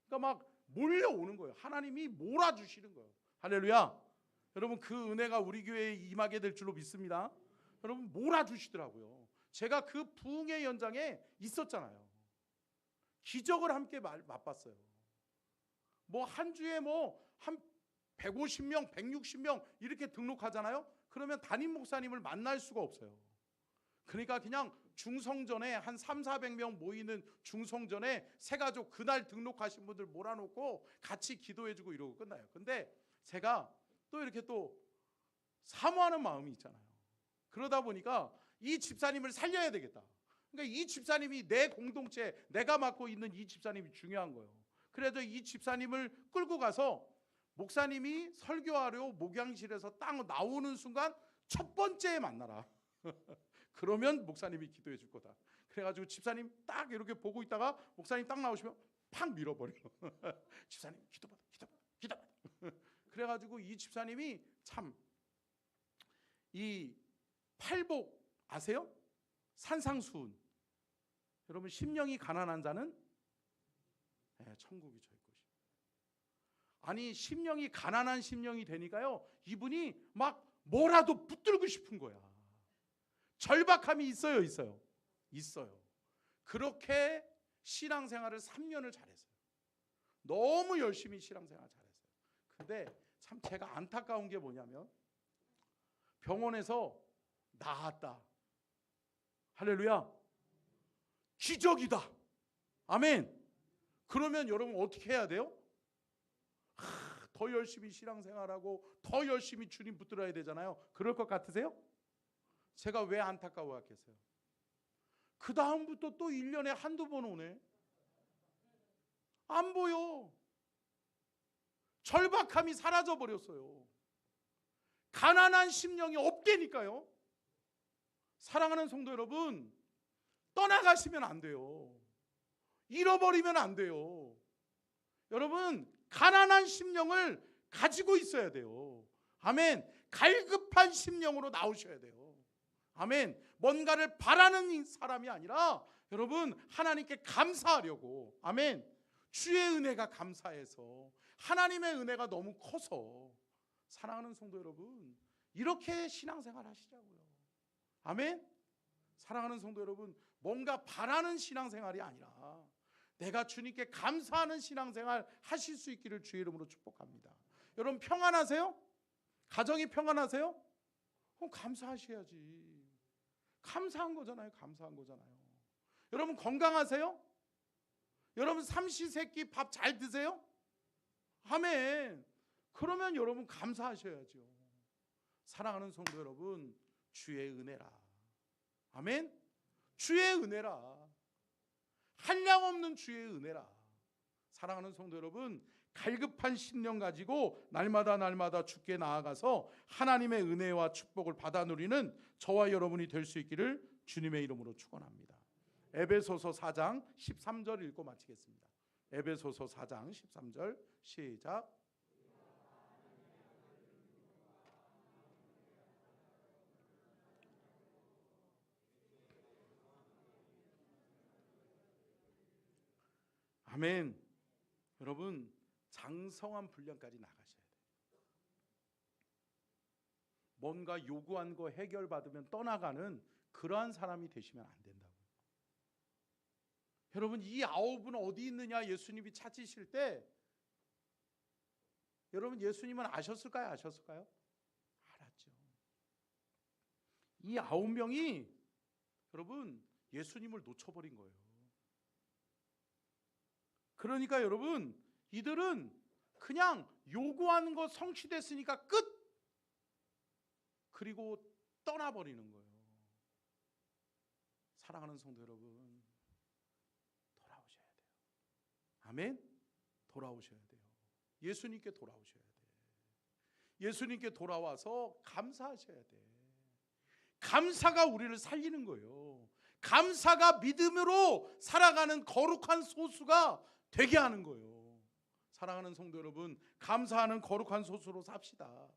그러니까 막 몰려오는 거예요. 하나님이 몰아주시는 거예요. 할렐루야. 여러분 그 은혜가 우리 교회에 임하게 될 줄로 믿습니다. 여러분 몰아주시더라고요. 제가 그 부흥의 현장에 있었잖아요. 기적을 함께 맛봤어요. 뭐 한 주에 뭐 한 150명, 160명 이렇게 등록하잖아요. 그러면 담임 목사님을 만날 수가 없어요. 그러니까 그냥 중성전에 한 300~400명 모이는 중성전에 새가족 그날 등록하신 분들 몰아놓고 같이 기도해주고 이러고 끝나요. 근데 제가 또 이렇게 또 사모하는 마음이 있잖아요. 그러다 보니까 이 집사님을 살려야 되겠다. 그러니까 이 집사님이 내 공동체, 내가 맡고 있는 이 집사님이 중요한 거예요. 그래서 이 집사님을 끌고 가서 목사님이 설교하려 목양실에서 딱 나오는 순간 첫 번째에 만나라. 그러면 목사님이 기도해 줄 거다. 그래가지고 집사님 딱 이렇게 보고 있다가 목사님 딱 나오시면 팍 밀어버려. 집사님 기도받아, 기도받아, 기도받아. 그래가지고 이 집사님이 참 이 팔복 아세요? 산상수훈. 여러분 심령이 가난한 자는 천국이 저희 것이. 아니 심령이 가난한 심령이 되니까요. 이분이 막 뭐라도 붙들고 싶은 거야. 절박함이 있어요, 있어요? 있어요. 그렇게 신앙생활을 3년을 잘했어요. 너무 열심히 신앙생활 잘했어요. 근데 참 제가 안타까운 게 뭐냐면 병원에서 나았다. 할렐루야. 기적이다. 아멘. 그러면 여러분 어떻게 해야 돼요? 더 열심히 신앙생활하고 더 열심히 주님 붙들어야 되잖아요. 그럴 것 같으세요? 제가 왜 안타까워하겠어요? 그 다음부터 또 1년에 한두 번 오네. 안 보여. 절박함이 사라져버렸어요. 가난한 심령이 없대니까요. 사랑하는 성도 여러분, 떠나가시면 안 돼요. 잃어버리면 안 돼요. 여러분 가난한 심령을 가지고 있어야 돼요. 아멘. 갈급한 심령으로 나오셔야 돼요. 아멘. 뭔가를 바라는 사람이 아니라 여러분 하나님께 감사하려고. 아멘. 주의 은혜가 감사해서 하나님의 은혜가 너무 커서. 사랑하는 성도 여러분 이렇게 신앙생활 하시자고요. 아멘. 사랑하는 성도 여러분 뭔가 바라는 신앙생활이 아니라 내가 주님께 감사하는 신앙생활 하실 수 있기를 주의 이름으로 축복합니다. 여러분 평안하세요? 가정이 평안하세요? 그럼 감사하셔야지. 감사한 거잖아요. 감사한 거잖아요. 여러분 건강하세요? 여러분 삼시세끼 밥 잘 드세요? 아멘. 그러면 여러분 감사하셔야죠. 사랑하는 성도 여러분 주의 은혜라. 아멘. 주의 은혜라. 한량없는 주의 은혜라. 사랑하는 성도 여러분 갈급한 심령 가지고 날마다 주께 나아가서 하나님의 은혜와 축복을 받아 누리는 저와 여러분이 될 수 있기를 주님의 이름으로 축원합니다. 에베소서 4장 13절 읽고 마치겠습니다. 에베소서 4장 13절 시작. 아멘. 여러분 장성한 분량까지 나가셔야 돼요. 뭔가 요구한 거 해결받으면 떠나가는 그러한 사람이 되시면 안 된다고요. 여러분 이 9은 어디 있느냐 예수님이 찾으실 때 여러분 예수님은 아셨을까요? 아셨을까요? 알았죠. 이 9명이 여러분 예수님을 놓쳐버린 거예요. 그러니까 여러분 이들은 그냥 요구하는 거 성취됐으니까 끝! 그리고 떠나버리는 거예요. 사랑하는 성도 여러분 돌아오셔야 돼요. 아멘? 돌아오셔야 돼요. 예수님께 돌아오셔야 돼요. 예수님께 돌아와서 감사하셔야 돼. 감사가 우리를 살리는 거예요. 감사가 믿음으로 살아가는 거룩한 소수가 되게 하는 거예요. 사랑하는 성도 여러분 감사하는 거룩한 소수로 삽시다.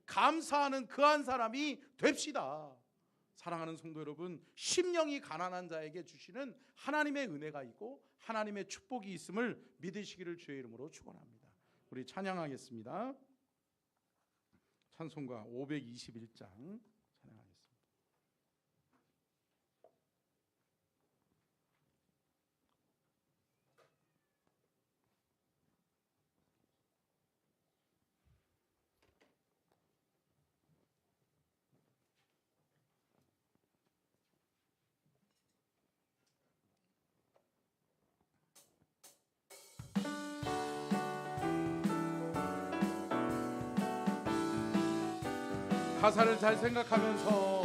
감사하는 그 한 사람이 됩시다. 사랑하는 성도 여러분, 심령이 가난한 자에게 주시는 하나님의 은혜가 있고 하나님의 축복이 있음을 믿으시기를 주의 이름으로 축원합니다. 우리 찬양하겠습니다. 찬송가 521장 찬양하겠습니다. 가사를 잘 생각하면서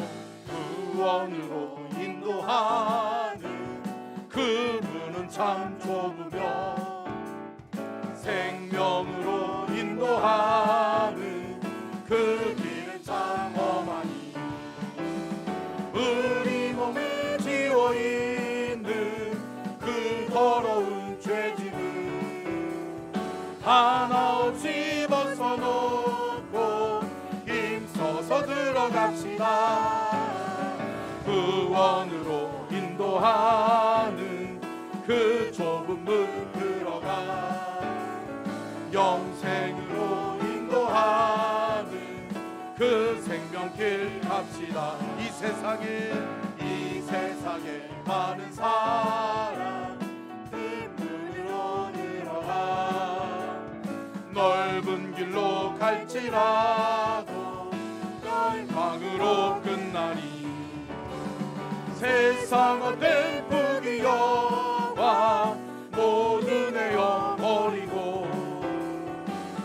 구원으로 인도하는 그 문은 참 좁으며 생명으로 인도하는 그 길은 참 험하니 우리 몸에 지워있는 그 더러운 죄짐을 하나없이 벗어놓고 힘써서 들어갑시다. 구원으로 인도하는 그 좁은 문 들어가 영생으로 인도하는 그 생명길 갑시다. 이 세상에 많은 사람 그 문으로 들어가 넓은 길로 갈지라도 절망으로 끝나니 세상 어떤 부귀영화 모두 내어버리고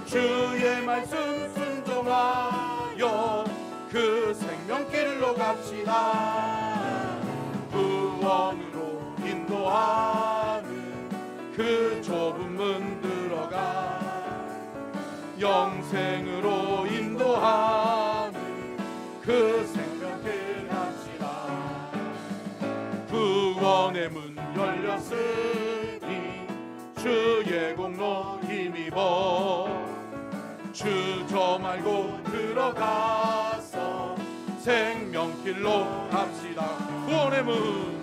주의 말씀 순종하여 그 생명길로 갑시다. 구원으로 인도하는 그 좁은 문 들어가 영생으로 인도하는 그 생명길 갑시다. 구원의 문 열렸으니 주의 공로 힘입어 주저 말고 들어가서 생명길로 갑시다. 구원의 문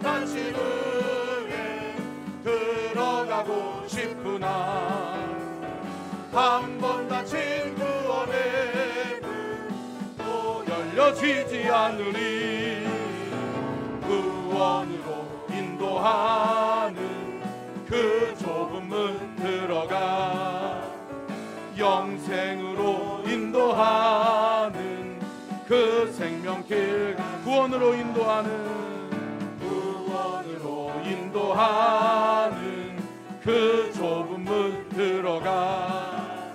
닫힌 후에 들어가고 싶으나 한 번 닫힌 구원의 문 또 열려지지 않으리. 구원으로 인도하는 그 좁은 문 들어가 영생으로 인도하는 그 생명길 구원으로 인도하는 그 좁은 문 들어가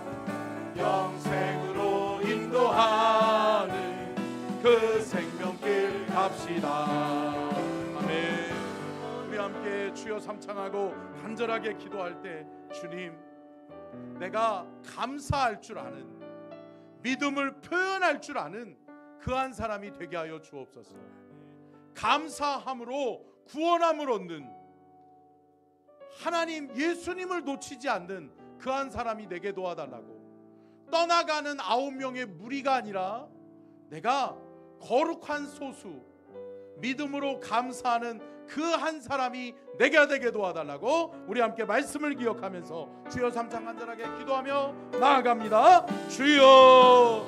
영생으로 인도하는 그 생명길 갑시다. 아멘. 우리 함께 주여 삼창하고 간절하게 기도할 때 주님, 내가 감사할 줄 아는 믿음을 표현할 줄 아는 그 한 사람이 되게 하여 주옵소서. 감사함으로 구원함을 얻는 하나님 예수님을 놓치지 않는 그 한 사람이 되게 도와달라고. 떠나가는 9명의 무리가 아니라 내가 거룩한 소수 믿음으로 감사하는 그 한 사람이 내게 되게 도와달라고 우리 함께 말씀을 기억하면서 주여 삼창 간절하게 기도하며 나아갑니다. 주여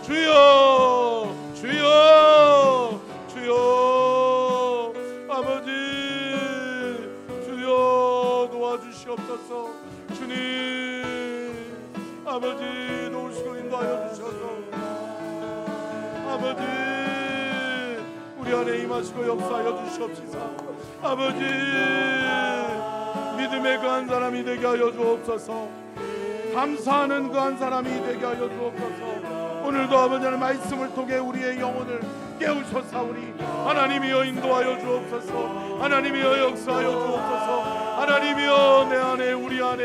주여 주여 주여 아버지 주여 도와주시옵소서. 주님 아버지 도우시고 인도하여 주셔서 아버지 우리 안에 임하시고 역사하여 주시옵소서. 아버지 믿음의 그 한 사람이 되게 하여 주옵소서. 감사하는 그 한 사람이 되게 하여 주옵소서. 오늘도 아버지의 말씀을 통해 우리의 영혼을 깨우셔사오니 하나님이여 인도하여 주옵소서. 하나님이여 역사하여 주옵소서. 하나님이여 내 안에 우리 안에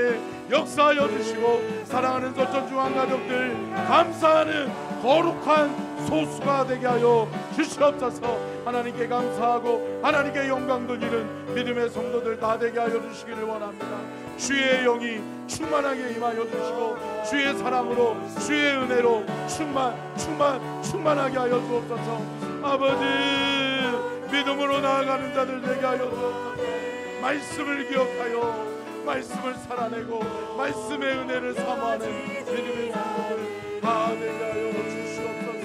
역사하여 주시고 사랑하는 소천중앙 가족들 감사하는 거룩한 소수가 되게 하여 주시옵소서. 하나님께 감사하고 하나님께 영광 돌리는 믿음의 성도들 다 되게 하여 주시기를 원합니다. 주의 영이 충만하게 임하여 주시고 주의 사랑으로 주의 은혜로 충만하게 하여 주옵소서. 아버지, 믿음으로 나아가는 자들 되게 하여 주옵소서. 말씀을 기억하여 말씀을 살아내고 말씀의 은혜를 사모하는 믿음의 성도들 다 되게 하여 주시옵소서.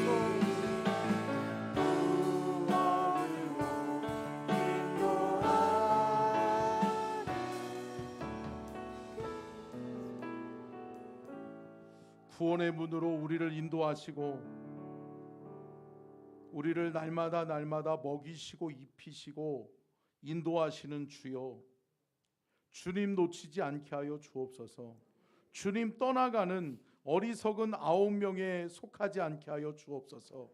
구원의 문으로 우리를 인도하시고 우리를 날마다 먹이시고 입히시고 인도하시는 주여, 주님 놓치지 않게 하여 주옵소서. 주님 떠나가는 어리석은 9명에 속하지 않게 하여 주옵소서.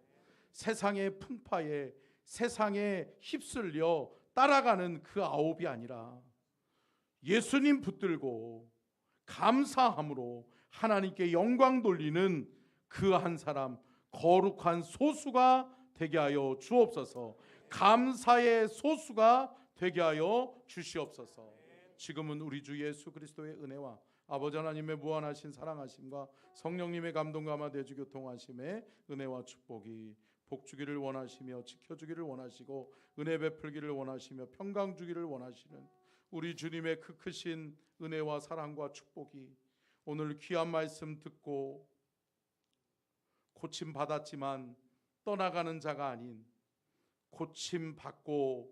세상의 풍파에 세상에 휩쓸려 따라가는 그 9이 아니라 예수님 붙들고 감사함으로 하나님께 영광 돌리는 그 한 사람, 거룩한 소수가 되게 하여 주옵소서. 감사의 소수가 되게 하여 주시옵소서. 지금은 우리 주 예수 그리스도의 은혜와 아버지 하나님의 무한하신 사랑하심과 성령님의 감동과 마대주 교통하심의 은혜와 축복이 복주기를 원하시며 지켜주기를 원하시고 은혜 베풀기를 원하시며 평강 주기를 원하시는 우리 주님의 그 크신 은혜와 사랑과 축복이 오늘 귀한 말씀 듣고 고침 받았지만 떠나가는 자가 아닌 고침 받고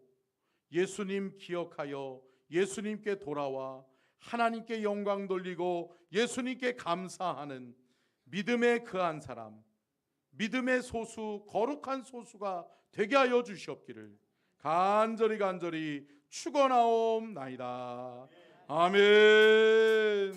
예수님 기억하여 예수님께 돌아와 하나님께 영광 돌리고 예수님께 감사하는 믿음의 그 한 사람, 믿음의 소수, 거룩한 소수가 되게 하여 주시옵기를 간절히 축원하옵나이다. 아멘.